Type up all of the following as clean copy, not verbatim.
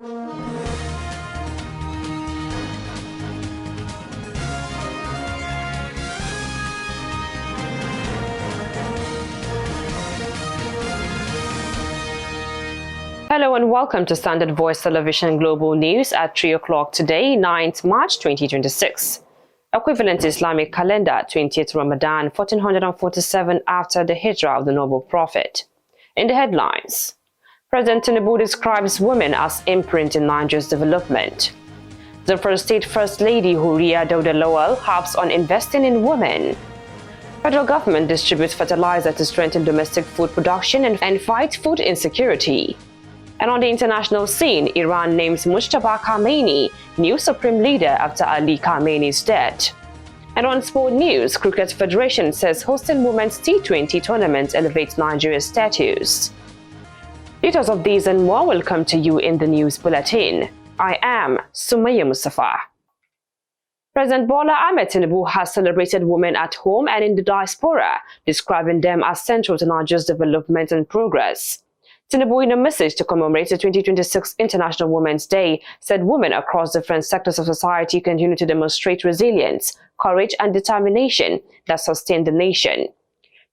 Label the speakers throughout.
Speaker 1: Hello and welcome to Standard Voice Television Global News at 3 o'clock today, 9th March 2026. Equivalent Islamic calendar, 20th Ramadan, 1447 after the hijrah of the noble prophet. In the headlines, President Tinubu describes women as imprint in Nigeria's development. The First State First Lady Huria Dauda Lawal harps on investing in women. Federal government distributes fertilizer to strengthen domestic food production and fight food insecurity. And on the international scene, Iran names Mujtaba Khamenei new supreme leader after Ali Khamenei's death. And on sport news, Cricket Federation says hosting women's T20 tournament elevates Nigeria's status. Details of these and more will come to you in the news bulletin. I am Sumaya Mustafa. President Bola Ahmed Tinubu has celebrated women at home and in the diaspora, describing them as central to Nigeria's development and progress. Tinubu, in a message to commemorate the 2026 International Women's Day, said women across different sectors of society continue to demonstrate resilience, courage and determination that sustain the nation.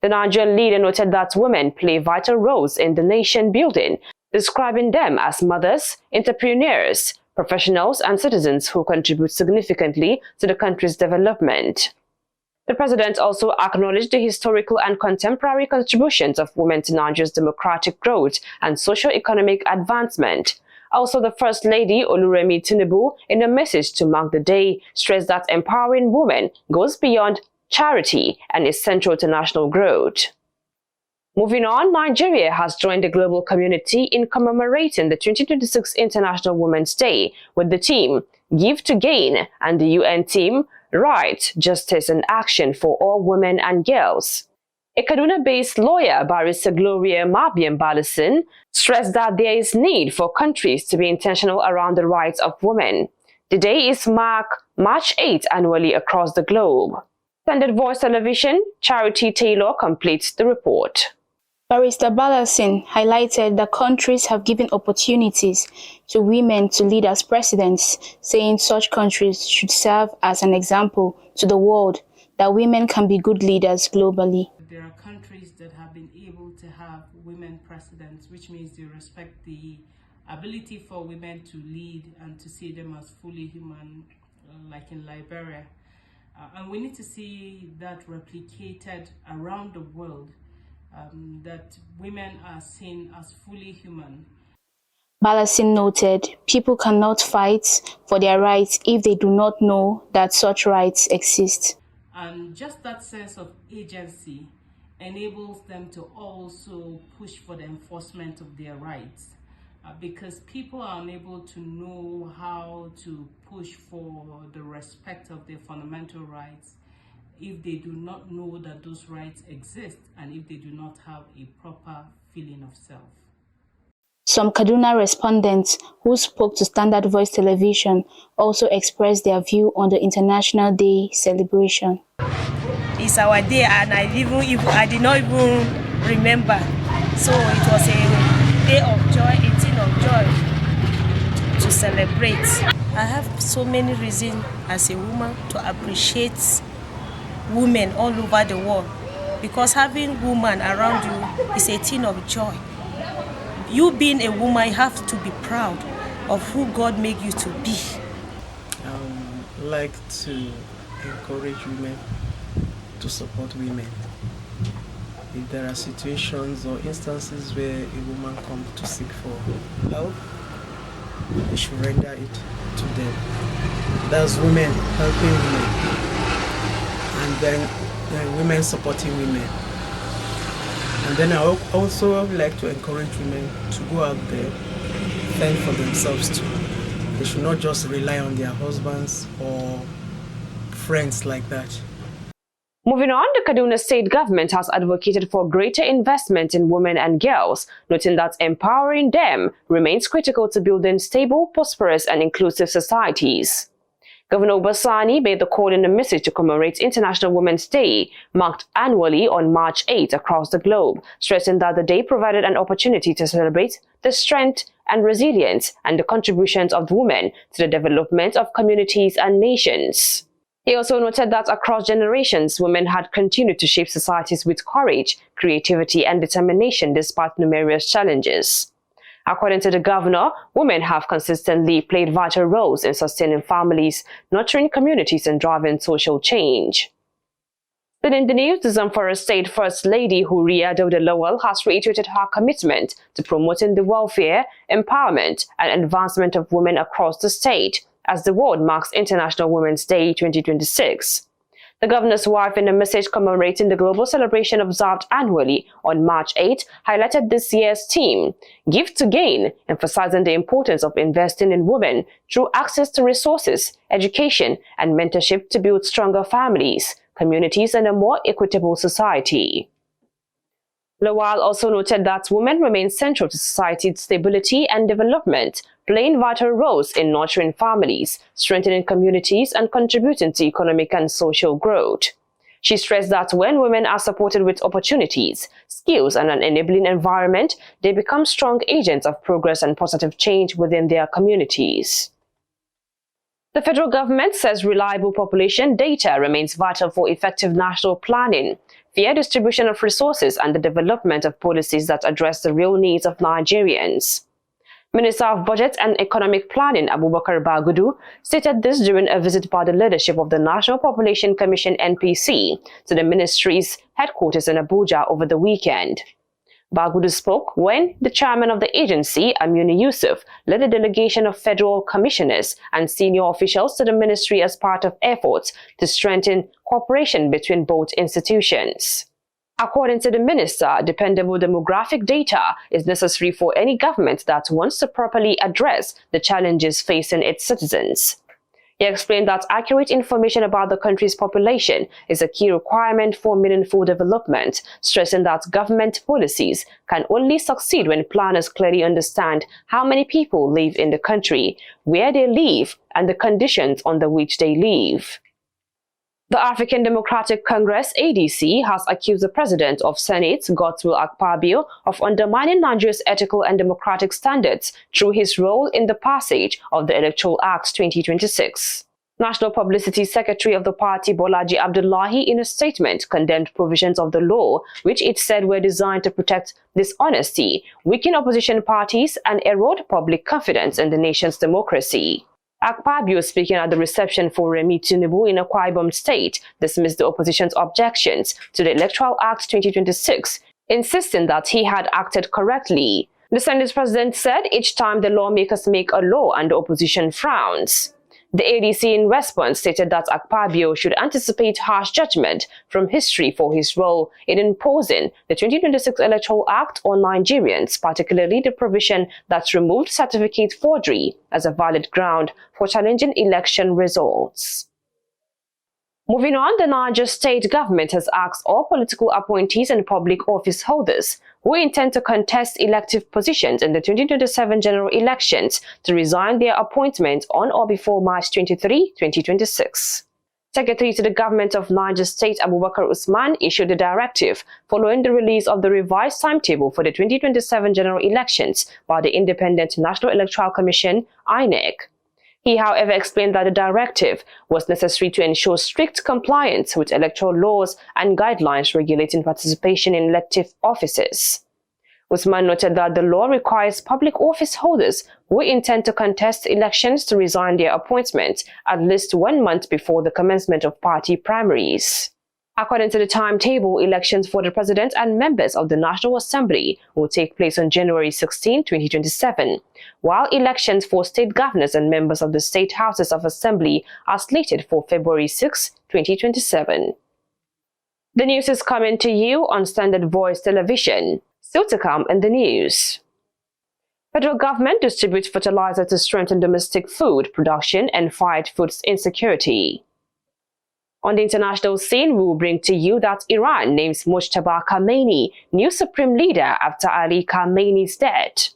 Speaker 1: The Nigerian leader noted that women play vital roles in the nation building, describing them as mothers, entrepreneurs, professionals and citizens who contribute significantly to the country's development. The president also acknowledged the historical and contemporary contributions of women to Nigeria's democratic growth and socio-economic advancement. Also, the First Lady, Oluremi Tinubu, in a message to mark the day, stressed that empowering women goes beyond charity and is central to national growth. Moving on, Nigeria has joined the global community in commemorating the 2026 International Women's Day with the theme Give to Gain and the UN theme Right, Justice and Action for All Women and Girls. A Kaduna-based lawyer, Barrister Gloria Mabiam-Balasin, stressed that there is need for countries to be intentional around the rights of women. The day is marked March 8 annually across the globe. Standard Voice Television, Charity Taylor completes the report.
Speaker 2: Barrister Balasin highlighted that countries have given opportunities to women to lead as presidents, saying such countries should serve as an example to the world that women can be good leaders globally.
Speaker 3: There are countries that have been able to have women presidents, which means they respect the ability for women to lead and to see them as fully human, like in Liberia. And we need to see that replicated around the world. That women are seen as fully human.
Speaker 2: Balasin noted, people cannot fight for their rights if they do not know that such rights exist.
Speaker 3: And just that sense of agency enables them to also push for the enforcement of their rights. Because people are unable to know how to push for the respect of their fundamental rights if they do not know that those rights exist and if they do not have a proper feeling of self.
Speaker 2: Some Kaduna respondents who spoke to Standard Voice Television also expressed their view on the International Day celebration.
Speaker 4: It's our day and I did not even remember. So it was a day of joy, a thing of joy to celebrate. I have so many reasons as a woman to appreciate women all over the world, because having women around you is a thing of joy. You being a woman, you have to be proud of who God made you to be.
Speaker 5: I like to encourage women to support women. If there are situations or instances where a woman comes to seek for help, they should render it to them. That's women helping women. And then women supporting women. And then I also like to encourage women to go out there, fend for themselves too. They should not just rely on their husbands or friends like that.
Speaker 1: Moving on, the Kaduna State government has advocated for greater investment in women and girls, noting that empowering them remains critical to building stable, prosperous and inclusive societies. Governor Obasani made the call in a message to commemorate International Women's Day, marked annually on March 8 across the globe, stressing that the day provided an opportunity to celebrate the strength and resilience and the contributions of women to the development of communities and nations. He also noted that across generations, women had continued to shape societies with courage, creativity, and determination despite numerous challenges. According to the governor, women have consistently played vital roles in sustaining families, nurturing communities, and driving social change. Then in the news, the Zamfara State First Lady Huria Dauda Lawal has reiterated her commitment to promoting the welfare, empowerment, and advancement of women across the state as the world marks International Women's Day 2026. The governor's wife, in a message commemorating the global celebration observed annually on March 8, highlighted this year's theme, Give to Gain, emphasizing the importance of investing in women through access to resources, education, and mentorship to build stronger families, communities, and a more equitable society. Lawal also noted that women remain central to society's stability and development, playing vital roles in nurturing families, strengthening communities, and contributing to economic and social growth. She stressed that when women are supported with opportunities, skills, and an enabling environment, they become strong agents of progress and positive change within their communities. The federal government says reliable population data remains vital for effective national planning, fair distribution of resources, and the development of policies that address the real needs of Nigerians. Minister of Budget and Economic Planning Abubakar Bagudu stated this during a visit by the leadership of the National Population Commission (NPC) to the ministry's headquarters in Abuja over the weekend. Bagudu spoke when the chairman of the agency, Amuni Yusuf, led a delegation of federal commissioners and senior officials to the ministry as part of efforts to strengthen cooperation between both institutions. According to the minister, dependable demographic data is necessary for any government that wants to properly address the challenges facing its citizens. He explained that accurate information about the country's population is a key requirement for meaningful development, stressing that government policies can only succeed when planners clearly understand how many people live in the country, where they live, and the conditions under which they live. The African Democratic Congress (ADC) has accused the President of Senate, Godswill Akpabio, of undermining Nigeria's ethical and democratic standards through his role in the passage of the Electoral Act 2026. National Publicity Secretary of the party, Bolaji Abdullahi, in a statement condemned provisions of the law, which it said were designed to protect dishonesty, weaken opposition parties, and erode public confidence in the nation's democracy. Akpabio, speaking at the reception for Remi Tinubu in Akwa Ibom State, dismissed the opposition's objections to the Electoral Act 2026, insisting that he had acted correctly. The Senate president said each time the lawmakers make a law and the opposition frowns. The ADC in response stated that Akpabio should anticipate harsh judgment from history for his role in imposing the 2026 Electoral Act on Nigerians, particularly the provision that removed certificate forgery as a valid ground for challenging election results. Moving on, the Niger state government has asked all political appointees and public office holders who intend to contest elective positions in the 2027 general elections to resign their appointment on or before March 23, 2026. Secretary to the government of Niger State Abubakar Usman issued a directive following the release of the revised timetable for the 2027 general elections by the Independent National Electoral Commission (INEC). He, however, explained that the directive was necessary to ensure strict compliance with electoral laws and guidelines regulating participation in elective offices. Usman noted that the law requires public office holders who intend to contest elections to resign their appointment at least 1 month before the commencement of party primaries. According to the timetable, elections for the President and members of the National Assembly will take place on January 16, 2027, while elections for state governors and members of the State Houses of Assembly are slated for February 6, 2027. The news is coming to you on Standard Voice Television. Still to come in the news. Federal government distributes fertilizer to strengthen domestic food production and fight food insecurity. On the international scene, we will bring to you that Iran names Mojtaba Khamenei new supreme leader after Ali Khamenei's death.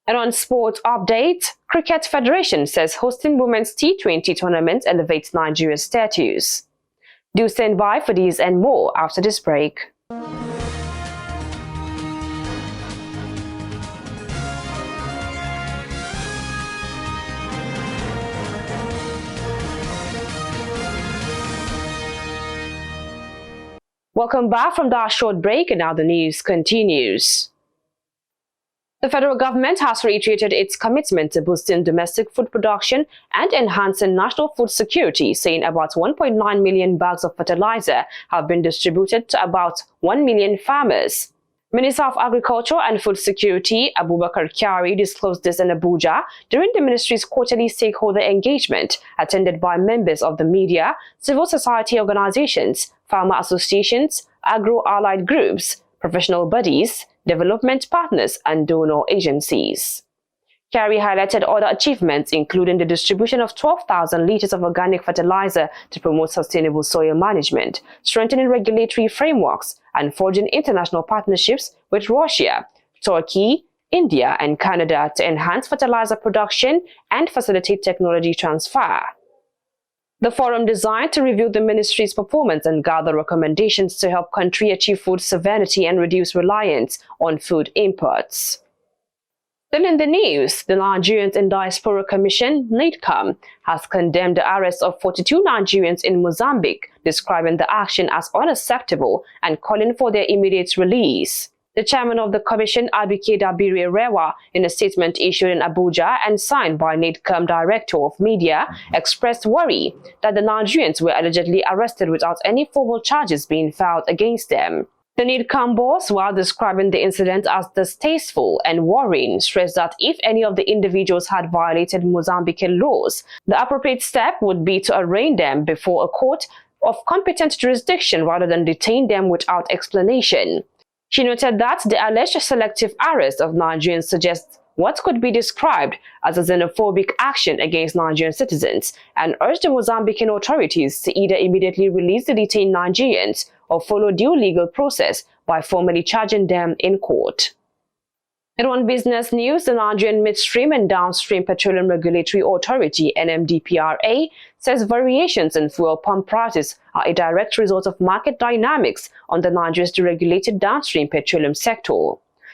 Speaker 1: And on sports update, Cricket Federation says hosting Women's T20 tournament elevates Nigeria's status. Do stand by for these and more after this break. Welcome back from that short break, and now the news continues. The federal government has reiterated its commitment to boosting domestic food production and enhancing national food security, saying about 1.9 million bags of fertilizer have been distributed to about 1 million farmers. Minister of Agriculture and Food Security Abubakar Kyari disclosed this in Abuja during the ministry's quarterly stakeholder engagement, attended by members of the media, civil society organizations, farmer associations, agro-allied groups, professional bodies, development partners, and donor agencies. Kyari highlighted other achievements, including the distribution of 12,000 liters of organic fertilizer to promote sustainable soil management, strengthening regulatory frameworks, and forging international partnerships with Russia, Turkey, India, and Canada to enhance fertilizer production and facilitate technology transfer. The forum designed to review the ministry's performance and gather recommendations to help country achieve food sovereignty and reduce reliance on food imports. Still in the news, the Nigerians in Diaspora Commission, NIDCOM, has condemned the arrest of 42 Nigerians in Mozambique, describing the action as unacceptable and calling for their immediate release. The chairman of the commission, Abike Dabiri Rewa, in a statement issued in Abuja and signed by NIDCOM Director of Media, expressed worry that the Nigerians were allegedly arrested without any formal charges being filed against them. The NIDCOM boss, while describing the incident as distasteful and worrying, stressed that if any of the individuals had violated Mozambican laws, the appropriate step would be to arraign them before a court of competent jurisdiction rather than detain them without explanation. She noted that the alleged selective arrest of Nigerians suggests what could be described as a xenophobic action against Nigerian citizens and urged the Mozambican authorities to either immediately release the detained Nigerians or follow due legal process by formally charging them in court. And on business news, the Nigerian Midstream and Downstream Petroleum Regulatory Authority (NMDPRA) says variations in fuel pump prices are a direct result of market dynamics on the Nigeria's deregulated downstream petroleum sector.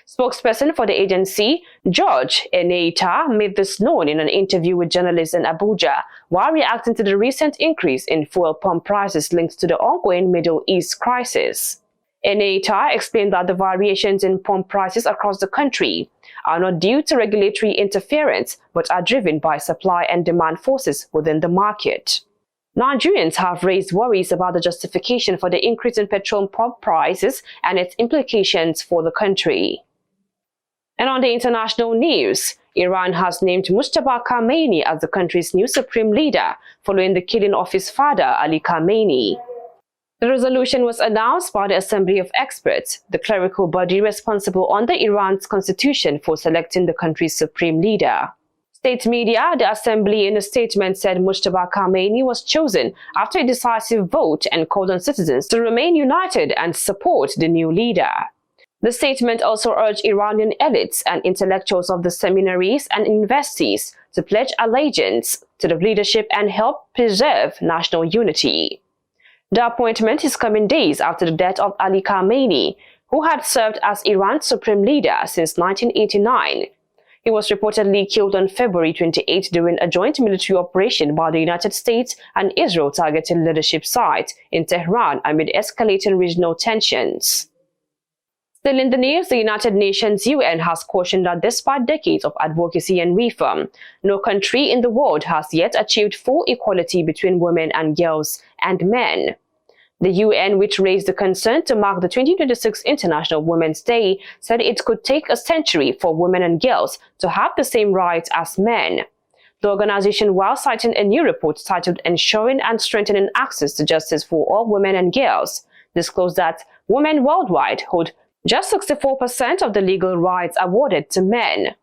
Speaker 1: Spokesperson for the agency, George Eneita, made this known in an interview with journalists in Abuja while reacting to the recent increase in fuel pump prices linked to the ongoing Middle East crisis. Eneita explained that the variations in pump prices across the country are not due to regulatory interference but are driven by supply and demand forces within the market. Nigerians have raised worries about the justification for the increase in petrol pump prices and its implications for the country. And on the international news, Iran has named Mujtaba Khamenei as the country's new supreme leader following the killing of his father, Ali Khamenei. The resolution was announced by the Assembly of Experts, the clerical body responsible under Iran's constitution for selecting the country's supreme leader. State media, the assembly in a statement said Mujtaba Khamenei was chosen after a decisive vote and called on citizens to remain united and support the new leader. The statement also urged Iranian elites and intellectuals of the seminaries and universities to pledge allegiance to the leadership and help preserve national unity. The appointment is coming days after the death of Ali Khamenei, who had served as Iran's supreme leader since 1989. He was reportedly killed on February 28 during a joint military operation by the United States and Israel targeting leadership sites in Tehran amid escalating regional tensions. Still in the news, the United Nations UN has cautioned that despite decades of advocacy and reform, no country in the world has yet achieved full equality between women and girls and men. The UN, which raised the concern to mark the 2026 International Women's Day, said it could take a century for women and girls to have the same rights as men. The organization, while citing a new report titled Ensuring and Strengthening Access to Justice for All Women and Girls, disclosed that women worldwide hold just 64% of the legal rights awarded to men.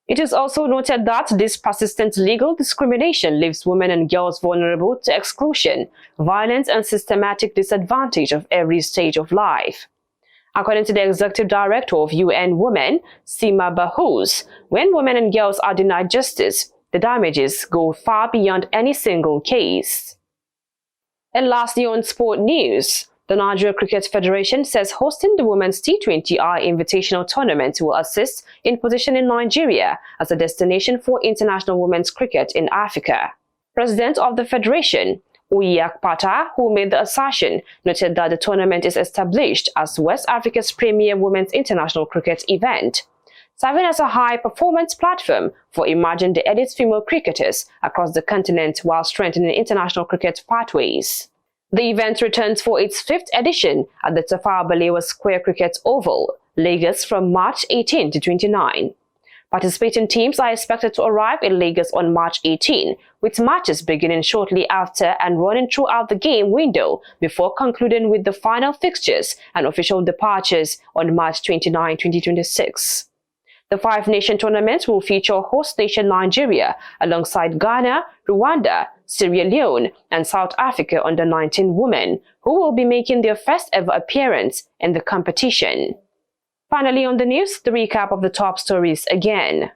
Speaker 1: It is also noted that this persistent legal discrimination leaves women and girls vulnerable to exclusion, violence, and systematic disadvantage of every stage of life. According to the Executive Director of UN Women, Sima Bahous, when women and girls are denied justice, the damages go far beyond any single case. And lastly, on sport news, the Nigeria Cricket Federation says hosting the Women's T20I Invitational Tournament will assist in positioning Nigeria as a destination for international women's cricket in Africa. President of the Federation, Uyak Pata, who made the assertion, noted that the tournament is established as West Africa's premier women's international cricket event, serving as a high-performance platform for emerging the elite female cricketers across the continent while strengthening international cricket pathways. The event returns for its 5th edition at the Tafawa Balewa Square Cricket Oval, Lagos from March 18 to 29. Participating teams are expected to arrive in Lagos on March 18, with matches beginning shortly after and running throughout the game window before concluding with the final fixtures and official departures on March 29, 2026. The 5-nation tournament will feature host nation Nigeria alongside Ghana, Rwanda, Sierra Leone, and South Africa under-19 women, who will be making their first ever appearance in the competition. Finally on the news, the recap of the top stories again.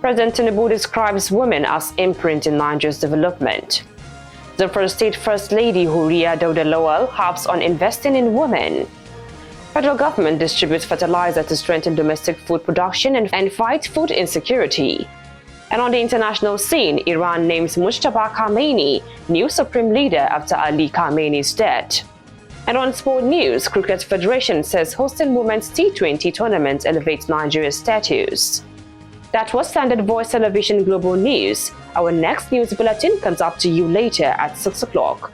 Speaker 1: President Tinubu describes women as imprint in Nigeria's development. The First State First Lady Huria Dauda Lawal harps on investing in women. Federal government distributes fertilizer to strengthen domestic food production and fight food insecurity. And on the international scene, Iran names Mujtaba Khamenei new supreme leader after Ali Khamenei's death. And on sport news, Cricket Federation says hosting Women's T20 tournament elevates Nigeria's status. That was Standard Voice Television Global News. Our next news bulletin comes up to you later at 6 o'clock.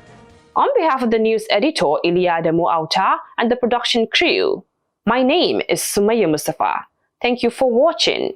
Speaker 1: On behalf of the news editor, Iliademo Auta, and the production crew, my name is Sumaya Mustafa. Thank you for watching.